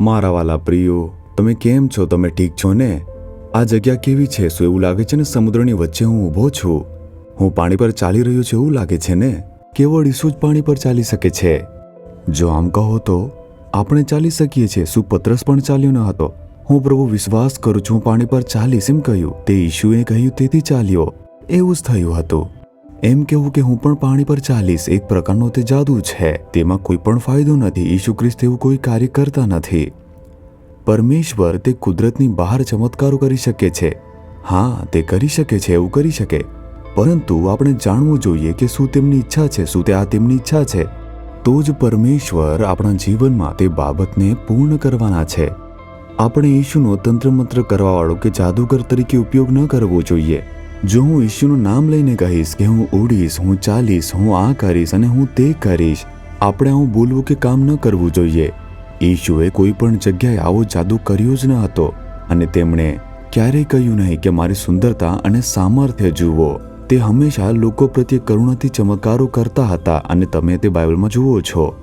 મારા વાલા પ્રિયો, તમે કેમ છો? તમે ઠીક છો ને? આ જગ્યા કેવી છે? શું એવું લાગે છે ને સમુદ્રની વચ્ચે હું ઊભો છું? હું પાણી પર ચાલી રહ્યો છું એવું લાગે છે ને? કેવળ ઈસુ જ પાણી પર ચાલી શકે છે. જો આમ કહો તો આપણે ચાલી શકીએ છીએ. શું પતરસ પણ ચાલ્યો ન હતો? હું પ્રભુ વિશ્વાસ કરું છું, હું પાણી પર ચાલીશ એમ કહ્યું. તે ઈશુએ કહ્યું તેથી ચાલ્યો. એવું જ થયું હતું. એમ કહેવું કે હું પણ પાણી પર ચાલીશ એક પ્રકારનો તે જાદુ છે. તેમાં કોઈ પણ ફાયદો નથી. ઈસુ ખ્રિસ્ત એવું કોઈ કાર્ય કરતા નથી. પરમેશ્વર તે કુદરતની બહાર ચમત્કારો કરી શકે છે. હા, તે કરી શકે છે, એવું કરી શકે. પરંતુ આપણે જાણવું જોઈએ કે શું તેમની ઈચ્છા છે, શું તે આ તેમની ઈચ્છા છે. તો જ પરમેશ્વર આપણા જીવનમાં તે બાબતને પૂર્ણ કરવાના છે. આપણે ઈશુનો તંત્રમંત્ર કરવાવાળો કે જાદુગર તરીકે ઉપયોગ ન કરવો જોઈએ. જો હું ઈશુનું નામ લઈને કહીશ કે હું ઉડીશ, હું ચાલીશ, હું આ કરીશ અને હું તે કરીશ, આપણે આવું બોલવું કે કામ ન કરવું જોઈએ. ઈશુએ કોઈ પણ જગ્યાએ આવો જાદુ કર્યો જ ન હતો અને તેમણે ક્યારેય કહ્યું નહીં કે મારી સુંદરતા અને સામર્થ્ય જુઓ. તે હંમેશા લોકો પ્રત્યે કરુણાથી ચમત્કારો કરતા હતા અને તમે તે બાઇબલમાં જુઓ છો.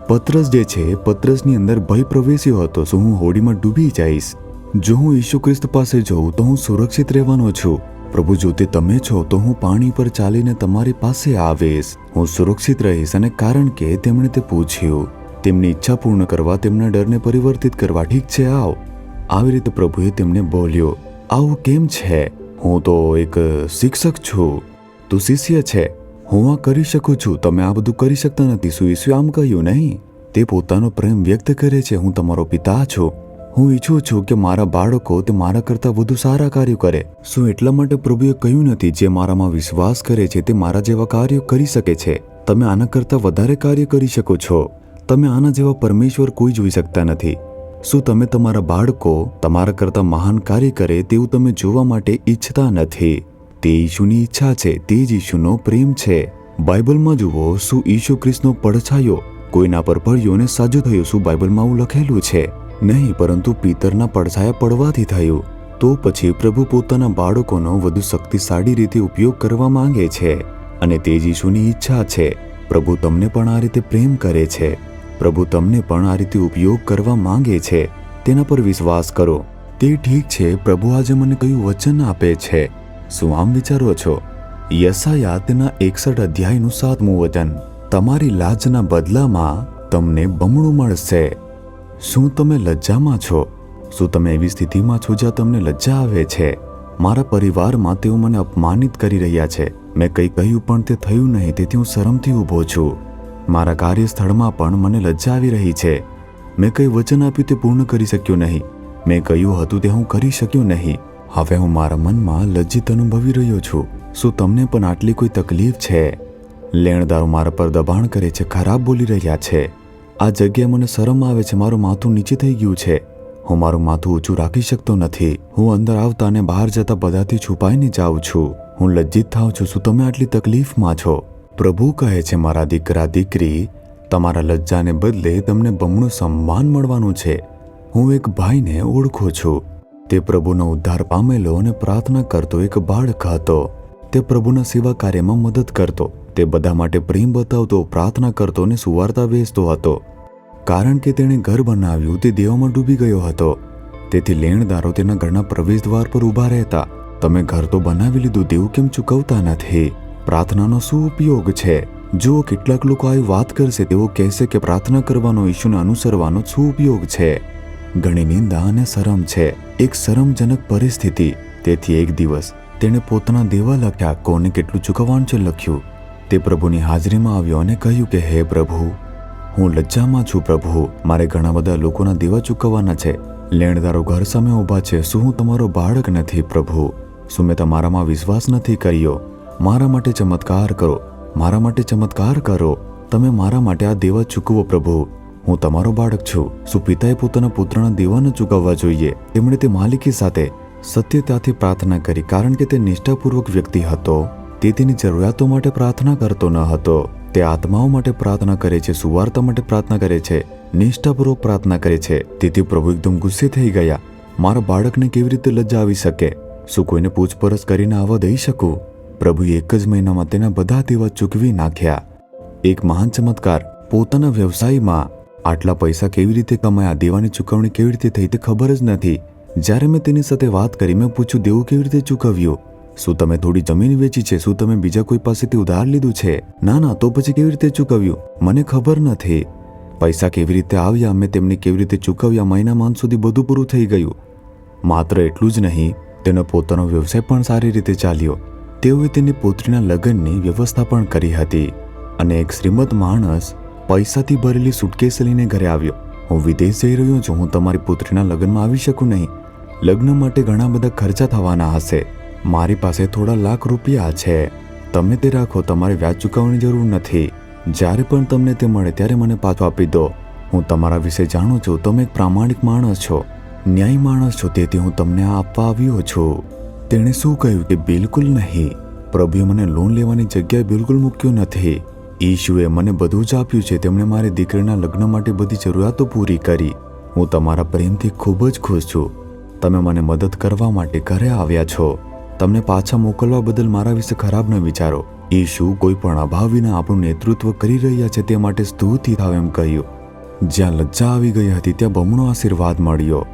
પતરસ જે છે, પતરસની અંદર ભય પ્રવેશ્યો હતો. શું હું હોડીમાં ડૂબી જઈશ? જો હું ઈસુ ખ્રિસ્ત પાસે જઉં તો હું સુરક્ષિત રહેવાનો છું. પ્રભુ, જો તે તમે છો તો હું પાણી પર ચાલીને તમારી પાસે આવીશ. હું સુરક્ષિત રહીશ. અને કારણ કે તેમણે તે પૂછ્યું, તેમની ઈચ્છા પૂર્ણ કરવા, તેમના ડરને પરિવર્તિત કરવા. ઠીક છે, આવ. આવી રીતે પ્રભુએ તેમને બોલ્યો, આવું કેમ છે? હું તો એક શિક્ષક છું, તું શિષ્ય છે. હું આ કરી શકું છું, તમે આ બધું કરી શકતા નથી. શું ઈસુએ આમ કહ્યું? નહીં. તે પોતાનો પ્રેમ વ્યક્ત કરે છે. હું તમારો પિતા છું. હું ઈચ્છું છું કે મારા બાળકો તે મારા કરતાં વધુ સારા કાર્યો કરે. શું એટલા માટે પ્રભુએ કહ્યું નથી, જે મારામાં વિશ્વાસ કરે છે તે મારા જેવા કાર્યો કરી શકે છે? તમે આના કરતાં વધારે કાર્ય કરી શકો છો. તમે આના જેવા પરમેશ્વર કોઈ જોઈ શકતા નથી. શું તમે તમારા બાળકો તમારા કરતાં મહાન કાર્ય કરે તેવું તમે જોવા માટે ઈચ્છતા નથી? તે ઈશુની ઈચ્છા છે, તે જ ઈશુનો પ્રેમ છે. બાઇબલમાં જુઓ, શું ઈસુ ખ્રિસ્તનો પડછાયો કોઈના પર પડ્યો અને સાજો થયો? શું બાઇબલમાં આવું લખેલું છે? નહીં, પરંતુ પિતરના પડછાયા પડવાથી થયું. તો પછી પ્રભુ પોતાના બાળકોનો વધુ શક્તિશાળી રીતે ઉપયોગ કરવા માંગે છે અને તે જ ઈશુની ઈચ્છા છે. પ્રભુ તમને પણ આ રીતે પ્રેમ કરે છે. પ્રભુ તમને પણ આ રીતે ઉપયોગ કરવા માંગે છે. તેના પર વિશ્વાસ કરો. તે ઠીક છે, પ્રભુ આજે મને કયું વચન આપે છે? શું આમ વિચારો છો? યશાયા તેના 61 અધ્યાયનું 7મું વચન, તમારી લાજના બદલામાં તમને બમણું મળશે. શું તમે લજ્જામાં છો? શું તમે એવી સ્થિતિમાં છો જ્યાં તમને લજ્જા આવે છે? મારા પરિવારમાં તેઓ મને અપમાનિત કરી રહ્યા છે. મેં કંઈ કહ્યું પણ તે થયું નહીં, તેથી હું શરમથી ઊભો છું. મારા કાર્યસ્થળમાં પણ મને લજ્જા આવી રહી છે. મેં કંઈ વચન આપ્યું તે પૂર્ણ કરી શક્યો નહીં. મેં કહ્યું હતું તે હું કરી શક્યો નહીં. હવે હું મારા મનમાં લજ્જિત અનુભવી રહ્યો છું. શું તમને પણ આટલી કોઈ તકલીફ છે? લેણદારો મારા પર દબાણ કરે છે, ખરાબ બોલી રહ્યા છે. આ જગ્યાએ મને શરમ આવે છે. મારું માથું નીચે થઈ ગયું છે. હું મારું માથું ઊંચું રાખી શકતો નથી. હું અંદર આવતા અને બહાર જતા બધાથી છુપાઈને જાઉં છું. હું લજ્જિત થાઉં છું. શું તમે આટલી તકલીફમાં છો? પ્રભુ કહે છે, મારા દીકરા દીકરી, તમારા લજ્જાને બદલે તમને બમણું સન્માન મળવાનું છે. હું એક ભાઈને ઓળખું છું. તે પ્રભુનો ઉદ્ધાર પામેલો અને પ્રાર્થના કરતો એક બાળક હતો. તે પ્રભુના સેવા કાર્યમાં મદદ કરતો. તે બધા માટે પ્રેમ બતાવતો, પ્રાર્થના કરતો અને સુવાર્તા વેચતો હતો. કારણ કે તેણે ઘર બનાવ્યું, તે દેવામાં ડૂબી ગયો હતો. તેથી લેણદારો તેના ઘરના પ્રવેશદ્વાર પર ઊભા રહેતા. તમે ઘર તો બનાવી લીધું, દેવું કેમ ચૂકવતા નથી? પ્રાર્થનાનો શું ઉપયોગ છે? જો કેટલાક લોકો આવી વાત કરશે, તેઓ કહેશે કે પ્રાર્થના કરવાનો, ઈશુને અનુસરવાનો શું ઉપયોગ છે? ઘણી નિંદા અને શરમ છે. એક શરમજનક પરિસ્થિતિ. તેથી એક દિવસ તેણે પોતાના દેવા લખ્યા. કોને કેટલું ચૂકવવાનું છે લખ્યું. તે પ્રભુની હાજરીમાં આવ્યો અને કહ્યું કે હે પ્રભુ, હું લજ્જામાં છું. પ્રભુ, મારે ઘણા બધા લોકોના દેવા ચૂકવવાના છે. લેણદારો ઘર સામે ઊભા છે. શું હું તમારો બાળક નથી? પ્રભુ, શું મેં તમારામાં વિશ્વાસ નથી કર્યો? મારા માટે ચમત્કાર કરો. મારા માટે ચમત્કાર કરો. તમે મારા માટે આ દેવા ચૂકવો. પ્રભુ, હું તમારો બાળક છું. શું પિતાએ પોતાના પુત્રના દેવા ન ચૂકવવા જોઈએ? તેમણે તે માલિકી સાથે સત્યતાથી પ્રાર્થના કરી. કારણ કે તે નિષ્ઠાપૂર્વક વ્યક્તિ હતો. તે તેની જરૂરિયાતો માટે પ્રાર્થના કરતો ન હતો. તે આત્માઓ માટે પ્રાર્થના કરે છે, સુવાર્તા માટે પ્રાર્થના કરે છે, નિષ્ઠાપૂર્વક પ્રાર્થના કરે છે. તેથી પ્રભુ એકદમ ગુસ્સે થઈ ગયા. મારા બાળકને કેવી રીતે લજ્જા આવી શકે? શું કોઈને પૂછપરછ કરીને આવવા દઈ શકું? પ્રભુએ એક જ મહિનામાં તેના બધા દેવા ચૂકવી નાખ્યા. એક મહાન ચમત્કાર. પોતાના વ્યવસાયમાં આટલા પૈસા કેવી રીતે કમાયા, દેવાની ચૂકવણી કેવી રીતે થઈ તે ખબર જ નથી. જ્યારે મેં તેની સાથે વાત કરી, મેં પૂછ્યું દેવું કેવી રીતે ચૂકવ્યું? શું તમે થોડી જમીન વેચી છે? શું તમે બીજા કોઈ પાસેથી ઉધાર લીધું છે? ના, તો પછી કેવી રીતે ચૂકવ્યું? મને ખબર નથી. પૈસા કેવી રીતે આવ્યા, મેં તેમને કેવી રીતે ચૂકવ્યા, મહિનામાં અંત સુધી બધું પૂરું થઈ ગયું. માત્ર એટલું જ નહીં, તેનો પોતાનો વ્યવસાય પણ સારી રીતે ચાલ્યો. તેઓએ તેની પુત્રીના લગ્નની વ્યવસ્થા પણ કરી હતી. અને એક શ્રીમંત માણસ પૈસાથી ભરેલી સુટકેસ લઈને ઘરે આવ્યો. હું વિદેશ જઈ રહ્યો છું, હું તમારી પુત્રીના લગ્નમાં આવી શકું નહીં. લગ્ન માટે ઘણા બધા ખર્ચા થવાના હશે. મારી પાસે થોડા લાખ રૂપિયા છે, તમે તે રાખો, તમારે વ્યાજ ચૂકવવાની જરૂર નથી. જ્યારે પણ તમને તે મળે ત્યારે મને પાછો આપી દો. હું તમારા વિશે જાણું છું, તમે એક પ્રામાણિક માણસ છો, ન્યાયી માણસ છો, તેથી હું તમને આ આપવા આવ્યો છું. તેણે શું કહ્યું કે બિલકુલ નહીં, પ્રભુએ મને લોન લેવાની જગ્યાએ બિલકુલ મૂક્યો નથી. ઈશુએ મને બધું જ આપ્યું છે. તેમણે મારી દીકરીના લગ્ન માટે બધી જરૂરિયાતો પૂરી કરી. હું તમારા પ્રેમથી ખૂબ જ ખુશ છું. તમે મને મદદ કરવા માટે ઘરે આવ્યા છો. તમને પાછા મોકલવા બદલ મારા વિશે ખરાબ ન વિચારો. ઈશુ કોઈ પણ અભાવ વિના આપણું નેતૃત્વ કરી રહ્યા છે તે માટે સ્તુતિ થાવ એમ કહ્યું. જ્યાં લજ્જા આવી ગઈ હતી ત્યાં બમણો આશીર્વાદ મળ્યો.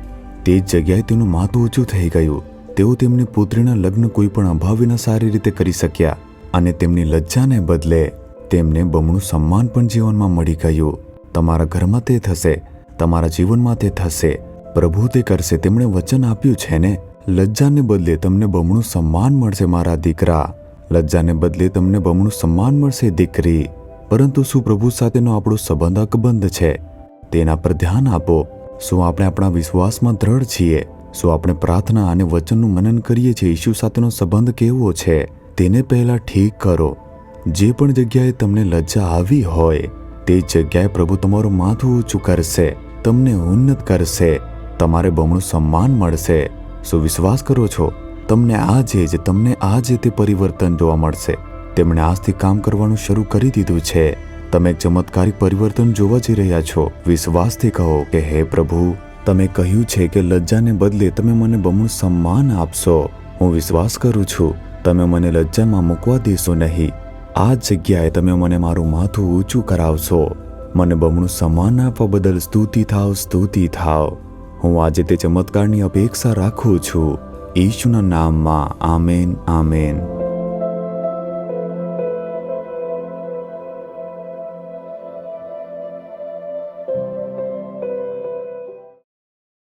તે જ જગ્યાએ તેનું માથું ઊંચું થઈ ગયું. તેઓ તેમની પુત્રીના લગ્ન કોઈ પણ અભાવ વિના સારી રીતે કરી શક્યા અને તેમની લજ્જાને બદલે તેમને બમણું સન્માન પણ જીવનમાં મળી ગયું. તમારા ઘરમાં તે થશે, તમારા જીવનમાં તે થશે. પ્રભુ તે કરશે. તેમણે વચન આપ્યું છે ને, લજ્જાને બદલે તમને બમણું સન્માન મળશે મારા દીકરા. લજ્જાને બદલે તમને બમણું સન્માન મળશે દીકરી. પરંતુ શું પ્રભુ સાથેનો આપણો સંબંધ અકબંધ છે? તેના પર ધ્યાન આપો. શું આપણે આપણા વિશ્વાસમાં દ્રઢ છીએ? શું આપણે પ્રાર્થના અને વચનનું મનન કરીએ છીએ? ઈશુ સાથેનો સંબંધ કેવો છે તેને પહેલા ઠીક કરો. જે પણ જગ્યાએ તમને લજ્જા આવી હોય તે જગ્યાએ પ્રભુ તમારું માથું ઊંચું કરશે, તમને ઉન્નત કરશે, તમારે બમણું સન્માન મળશે. શું વિશ્વાસ કરો છો? તમને આજે તે પરિવર્તન જોવા મળશે. તેમણે આજથી કામ કરવાનું શરૂ કરી દીધું છે. તમે એક ચમત્કારિક પરિવર્તન જોવા જઈ રહ્યા છો. વિશ્વાસથી કહો કે હે પ્રભુ, તમે કહ્યું છે કે લજ્જાને બદલે તમે મને બમણું સન્માન આપશો. હું વિશ્વાસ કરું છું, તમે મને લજ્જામાં મૂકવા દેશો નહીં. આ જગ્યાએ તમે મને મારું માથું ઊંચું કરાવશો. મને બમણું સન્માન આપવા બદલ સ્તુતિ થાવ. હું આજે તે ચમત્કારની અપેક્ષા રાખું છું. ઈશુના નામમાં આમેન.